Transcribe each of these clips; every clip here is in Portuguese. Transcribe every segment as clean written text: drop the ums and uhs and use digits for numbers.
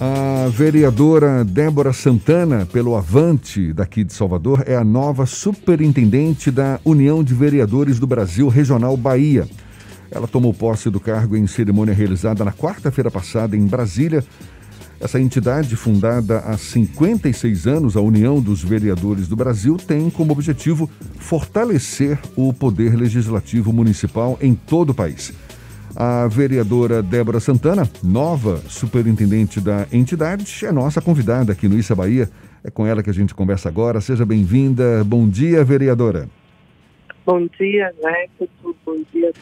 A vereadora Débora Santana, pelo Avante, daqui de Salvador, é a nova superintendente da União de Vereadores do Brasil Regional Bahia. Ela tomou posse do cargo em cerimônia realizada na quarta-feira passada em Brasília. Essa entidade, fundada há 56 anos, a União dos Vereadores do Brasil, tem como objetivo fortalecer o poder legislativo municipal em todo o país. A vereadora Débora Santana, nova superintendente da entidade, é nossa convidada aqui no Issa Bahia. É com ela que a gente conversa agora. Seja bem-vinda. Bom dia, vereadora. Bom dia, Neto. Bom dia a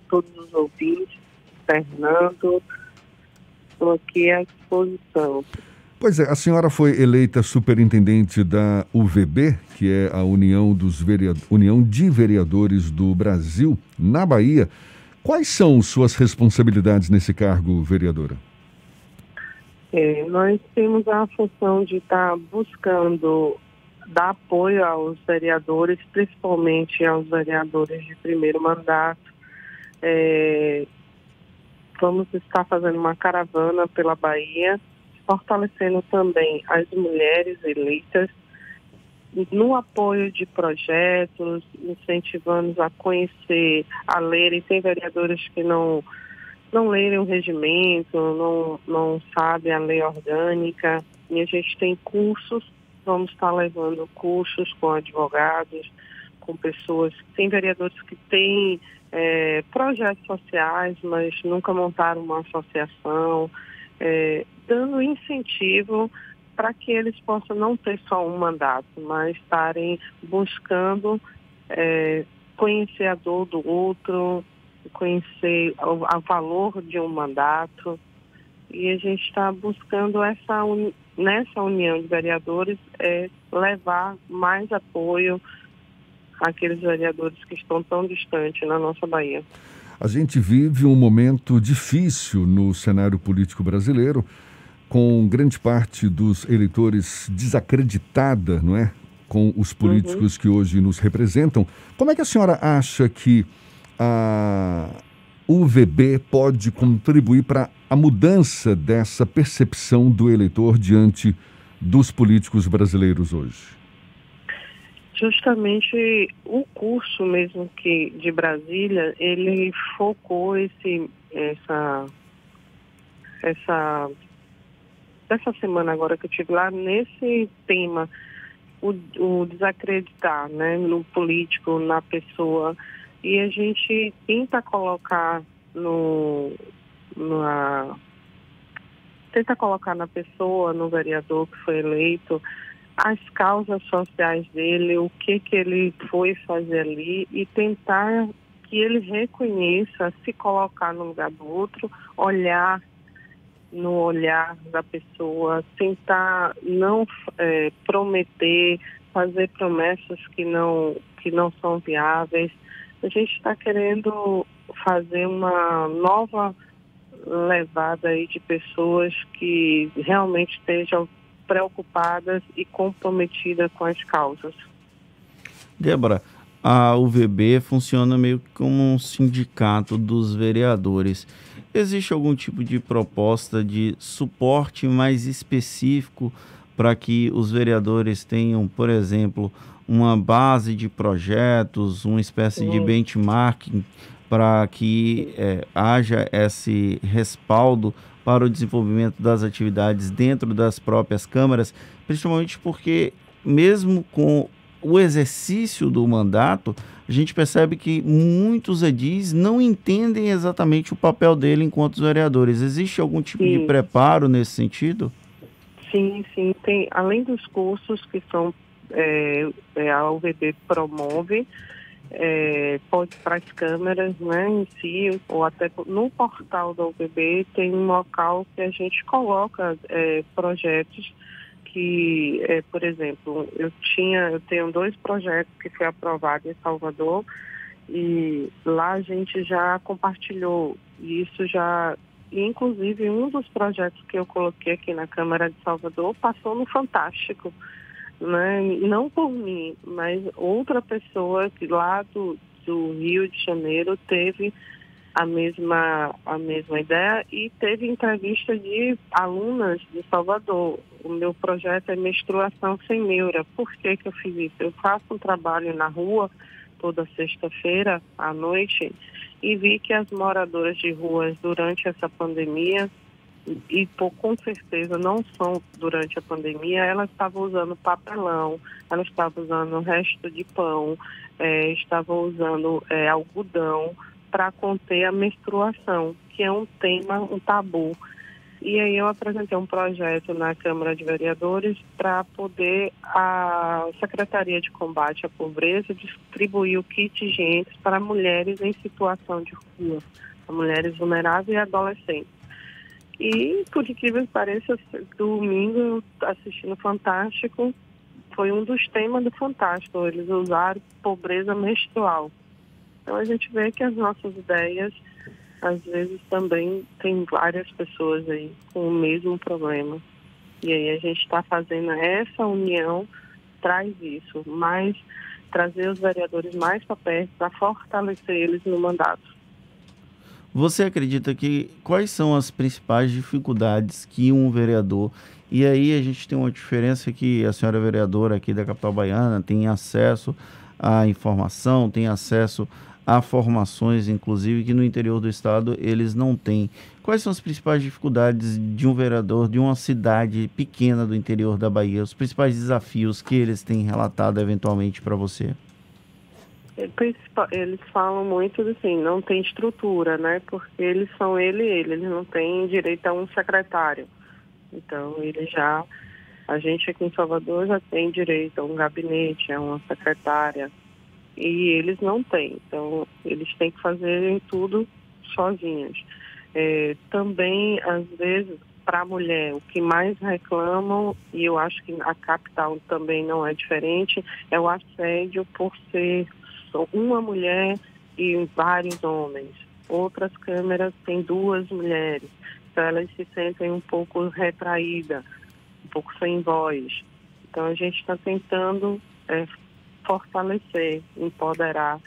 todos os ouvintes. Fernando, estou aqui à disposição. Pois é, a senhora foi eleita superintendente da UVB, que é a União de Vereadores do Brasil, na Bahia. Quais são suas responsabilidades nesse cargo, vereadora? Nós temos a função de estar buscando dar apoio aos vereadores, principalmente aos vereadores de primeiro mandato. Vamos estar fazendo uma caravana pela Bahia, fortalecendo também as mulheres eleitas, no apoio de projetos, incentivando a conhecer, a lerem. Tem vereadores que não lerem o regimento, não sabem a lei orgânica, e a gente tem cursos, vamos estar levando cursos com advogados, com pessoas. Tem vereadores que têm projetos sociais, mas nunca montaram uma associação, dando incentivo para que eles possam não ter só um mandato, mas estarem buscando conhecer a dor do outro, conhecer o valor de um mandato. E a gente está buscando nessa união de vereadores levar mais apoio àqueles vereadores que estão tão distantes na nossa Bahia. A gente vive um momento difícil no cenário político brasileiro, com grande parte dos eleitores desacreditada, não é? Com os políticos que hoje nos representam. Como é que a senhora acha que a UVB pode contribuir para a mudança dessa percepção do eleitor diante dos políticos brasileiros hoje? Justamente o curso mesmo de Brasília, ele focou essa semana agora que eu estive lá, nesse tema, o desacreditar, né, no político, na pessoa. E a gente tenta colocar na pessoa, no vereador que foi eleito, as causas sociais dele, o que ele foi fazer ali, e tentar que ele reconheça, se colocar no lugar do outro, olhar no olhar da pessoa, tentar não prometer, fazer promessas que não são viáveis. A gente está querendo fazer uma nova levada aí de pessoas que realmente estejam preocupadas e comprometidas com as causas. Débora, a UVB funciona meio que como um sindicato dos vereadores. Existe algum tipo de proposta de suporte mais específico para que os vereadores tenham, por exemplo, uma base de projetos, uma espécie de benchmarking para que haja esse respaldo para o desenvolvimento das atividades dentro das próprias câmaras, principalmente porque mesmo com o exercício do mandato, a gente percebe que muitos edis não entendem exatamente o papel dele enquanto vereadores. Existe algum tipo de preparo nesse sentido? Sim. Tem, além dos cursos que são a UVB promove, pode para as câmeras, né, em si, ou até no portal da UVB tem um local que a gente coloca projetos que, por exemplo, eu tenho 2 projetos que foi aprovado em Salvador, e lá a gente já compartilhou isso, inclusive um dos projetos que eu coloquei aqui na Câmara de Salvador passou no Fantástico, né? Não por mim, mas outra pessoa que lá do Rio de Janeiro teve a mesma ideia, e teve entrevista de alunas de Salvador. O meu projeto é menstruação sem neura. Por que que eu fiz isso? Eu faço um trabalho na rua toda sexta-feira à noite e vi que as moradoras de ruas durante essa pandemia, e com certeza não são durante a pandemia, elas estavam usando papelão, elas estavam usando resto de pão, estavam usando algodão para conter a menstruação, que é um tema, um tabu. E aí eu apresentei um projeto na Câmara de Vereadores para poder a Secretaria de Combate à Pobreza distribuir o kit higiênico para mulheres em situação de rua, mulheres vulneráveis e adolescentes. E, por incrível que pareça, domingo, assistindo Fantástico, foi um dos temas do Fantástico. Eles usaram pobreza menstrual. Então, a gente vê que as nossas ideias, às vezes, também tem várias pessoas aí com o mesmo problema. E aí a gente está fazendo essa união, traz isso, mas trazer os vereadores mais para perto para fortalecer eles no mandato. Você acredita que quais são as principais dificuldades que um vereador... E aí a gente tem uma diferença que a senhora vereadora aqui da capital baiana tem acesso à informação, tem acesso a formações, inclusive, que no interior do estado eles não têm. Quais são as principais dificuldades de um vereador de uma cidade pequena do interior da Bahia? Os principais desafios que eles têm relatado eventualmente para você? Eles falam muito assim, não tem estrutura, né? Porque eles são eles não têm direito a um secretário. Então, a gente aqui em Salvador já tem direito a um gabinete, a uma secretária, e eles não têm. Então, eles têm que fazer tudo sozinhos. Também, às vezes, para a mulher, o que mais reclamam, e eu acho que a capital também não é diferente, é o assédio por ser uma mulher e vários homens. Outras câmeras têm 2 mulheres, então elas se sentem um pouco retraídas, um pouco sem voz. Então a gente está tentando fortalecer, empoderar,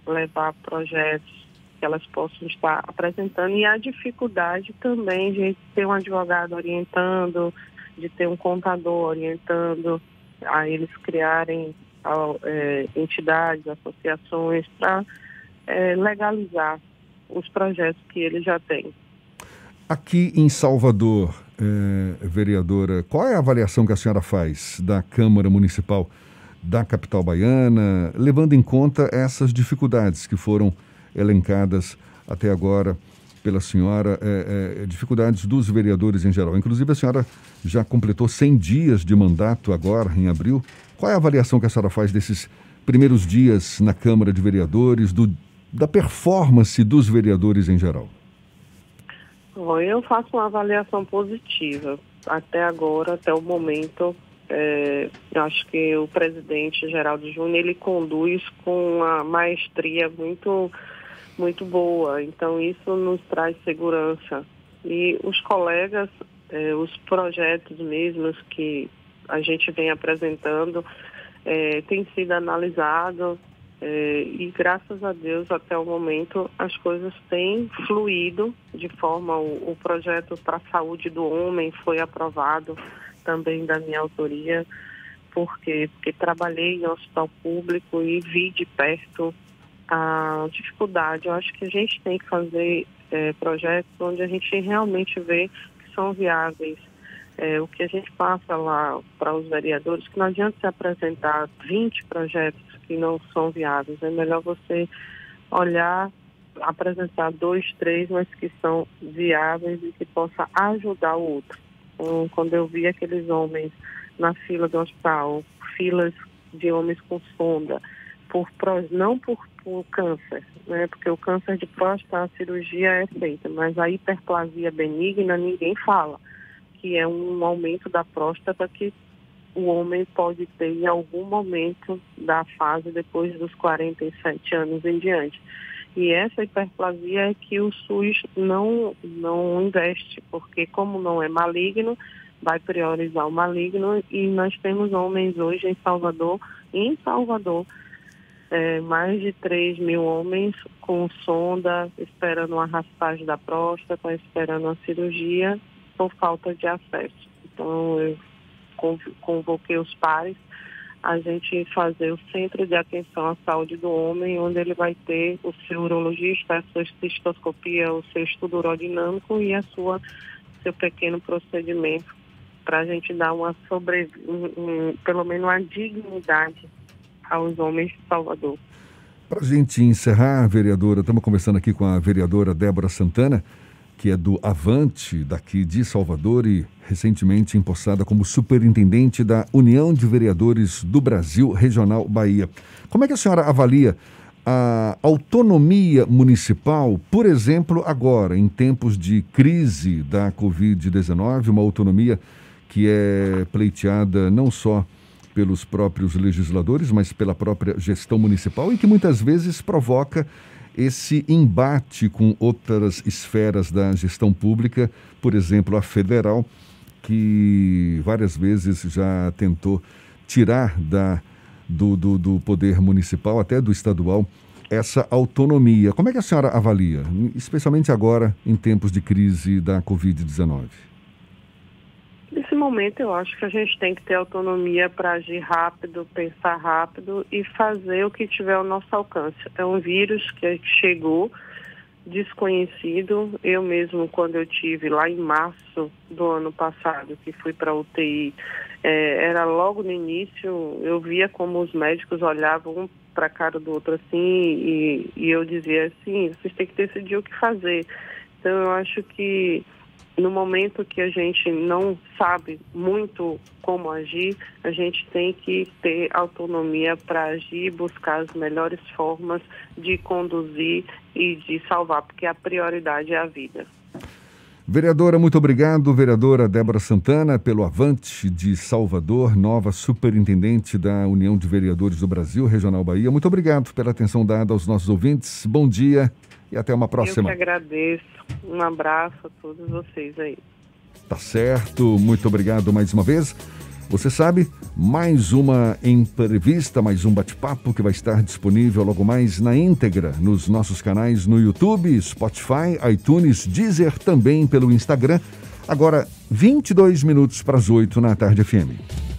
levar projetos que elas possam estar apresentando, e a dificuldade também de ter um advogado orientando, de ter um contador orientando, a eles criarem entidades, associações para legalizar os projetos que eles já têm. Aqui em Salvador, vereadora, qual é a avaliação que a senhora faz da Câmara Municipal da capital baiana, levando em conta essas dificuldades que foram elencadas até agora pela senhora, dificuldades dos vereadores em geral? Inclusive, a senhora já completou 100 dias de mandato agora, em abril. Qual é a avaliação que a senhora faz desses primeiros dias na Câmara de Vereadores, da performance dos vereadores em geral? Bom, eu faço uma avaliação positiva. Até agora, até o momento, eu acho que o presidente Geraldo Júnior, ele conduz com uma maestria muito, muito boa. Então, isso nos traz segurança. E os colegas, os projetos mesmos que a gente vem apresentando, tem sido analisado, e graças a Deus até o momento as coisas têm fluído de forma, o projeto para a saúde do homem foi aprovado também da minha autoria, porque trabalhei em hospital público e vi de perto a dificuldade. Eu acho que a gente tem que fazer projetos onde a gente realmente vê que são viáveis. O que a gente passa lá para os vereadores, que não adianta se apresentar 20 projetos que não são viáveis. É melhor você olhar, apresentar 2, 3, mas que são viáveis e que possa ajudar o outro. Então, quando eu vi aqueles homens na fila do hospital, filas de homens com sonda, não por câncer, né? Porque o câncer de próstata, a cirurgia é feita, mas a hiperplasia benigna ninguém fala, que é um aumento da próstata que o homem pode ter em algum momento da fase depois dos 47 anos em diante. E essa hiperplasia é que o SUS não investe, porque como não é maligno, vai priorizar o maligno, e nós temos homens hoje em Salvador mais de 3 mil homens com sonda, esperando uma raspagem da próstata, esperando uma cirurgia por falta de acesso. Então, eu convoquei os pares a gente fazer o Centro de Atenção à Saúde do Homem, onde ele vai ter o seu urologista, a sua cistoscopia, o seu estudo urodinâmico e seu pequeno procedimento, para a gente dar pelo menos uma dignidade aos homens de Salvador. Para a gente encerrar, vereadora, estamos conversando aqui com a vereadora Débora Santana, que é do Avante, daqui de Salvador e recentemente empossada como superintendente da União de Vereadores do Brasil Regional Bahia. Como é que a senhora avalia a autonomia municipal, por exemplo, agora, em tempos de crise da Covid-19, uma autonomia que é pleiteada não só pelos próprios legisladores, mas pela própria gestão municipal e que muitas vezes provoca esse embate com outras esferas da gestão pública, por exemplo, a federal, que várias vezes já tentou tirar do poder municipal, até do estadual, essa autonomia. Como é que a senhora avalia, especialmente agora, em tempos de crise da Covid-19? Nesse momento, eu acho que a gente tem que ter autonomia para agir rápido, pensar rápido e fazer o que tiver ao nosso alcance. É um vírus que chegou desconhecido. Eu mesmo, quando eu tive lá em março do ano passado, que fui para a UTI, era logo no início, eu via como os médicos olhavam um para a cara do outro assim e eu dizia assim, vocês têm que decidir o que fazer. Então, eu acho que no momento que a gente não sabe muito como agir, a gente tem que ter autonomia para agir, buscar as melhores formas de conduzir e de salvar, porque a prioridade é a vida. Vereadora, muito obrigado. Vereadora Débora Santana, pelo Avante de Salvador, nova superintendente da União de Vereadores do Brasil, Regional Bahia. Muito obrigado pela atenção dada aos nossos ouvintes. Bom dia e até uma próxima. Eu que agradeço. Um abraço a todos vocês aí. Tá certo. Muito obrigado mais uma vez. Você sabe, mais uma entrevista, mais um bate-papo que vai estar disponível logo mais na íntegra nos nossos canais no YouTube, Spotify, iTunes, Deezer, também pelo Instagram. Agora, 22 minutos para as 8 na tarde FM.